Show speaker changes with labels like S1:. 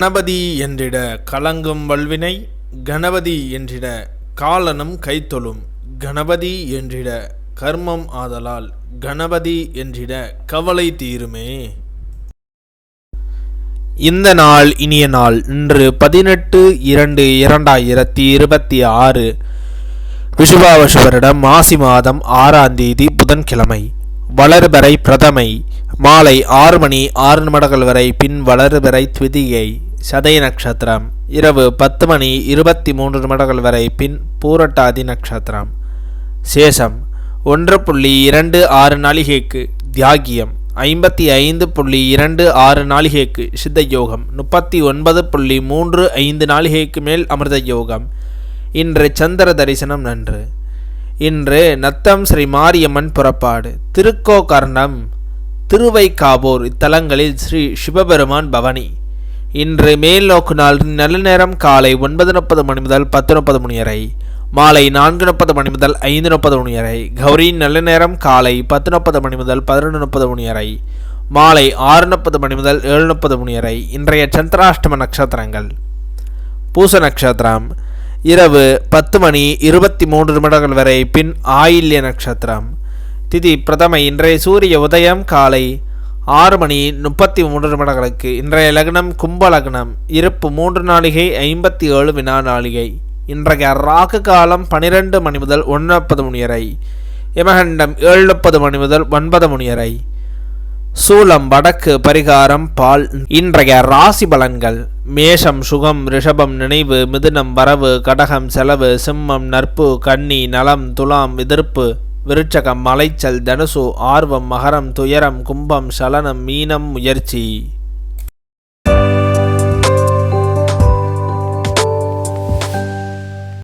S1: கணபதி என்றிட கலங்கும் வல்வினை, கணபதி என்றிட காலனும் கைத்தொழும், கணபதி என்றிட கர்மம் ஆதலால், கணபதி என்றிட கவலை தீருமே. இந்த நாள் இனிய நாள். இன்று 18/2/2026 விஷுவாவசு வருடம் மாசி மாதம் 6ஆம் தேதி புதன்கிழமை. வளர்பிறை பிரதமை மாலை 6 மணி 6 நிமிடங்கள் வரை. பின் வளர்பிறை த்விதியை சதய நட்சத்திரம் இரவு 10 மணி 23 நிமிடங்கள் வரை. பின் பூரட்டாதி நட்சத்திரம். சேஷம் 1.26 நாளிகைக்கு தியாகியம், 55.26 நாளிகைக்கு சித்த யோகம், 39.35 நாளிகைக்கு மேல் அமிர்த யோகம். இன்று சந்திர தரிசனம் நன்று. இன்று நத்தம் ஸ்ரீ மாரியம்மன் புறப்பாடு. திருக்கோகர்ணம், திருவைக்காவூர் இத்தலங்களில் ஸ்ரீ சிவபெருமான் பவனி. இன்று மேல் நோக்கு நாள். நல்ல நேரம் காலை 9:30 மணி முதல் 10:30 மணி வரை, மாலை 4:30 மணி முதல் 5:30 மணி வரை. கௌரி நல்ல நேரம் காலை 10:30 மணி முதல் 11:30 மணி வரை, மாலை 6:30 மணி முதல் 7:30 மணி வரை. இன்றைய சந்திராஷ்டம நட்சத்திரங்கள்: பூச நட்சத்திரம் இரவு 10 மணி 23 நிமிடங்கள் வரை. பின் ஆயில்ய நட்சத்திரம். திதி பிரதமை. இன்றைய சூரிய உதயம் காலை 6 மணி 33 நிமிடங்களுக்கு. இன்றைய லக்னம் கும்ப லக்னம். இருப்பு 3 நாளிகை 57 வினா நாளிகை. இன்றைய ராகு காலம் 12 மணி முதல் 1:30 மணி வரை. யமகண்டம் 7:30 மணி முதல் 9 மணி வரை. சூலம் வடக்கு. பரிகாரம் பால். இன்றைய ராசி பலன்கள்: மேஷம் சுகம், ரிஷபம் நினைவு, மிதுனம் வரவு, கடகம் செலவு, சிம்மம் நட்பு, கன்னி நலம், துலாம் எதிர்ப்பு, விருட்சகம் மலைச்சல், தனுசு ஆர்வம், மகரம் துயரம், கும்பம் சலனம், மீனம் முயற்சி.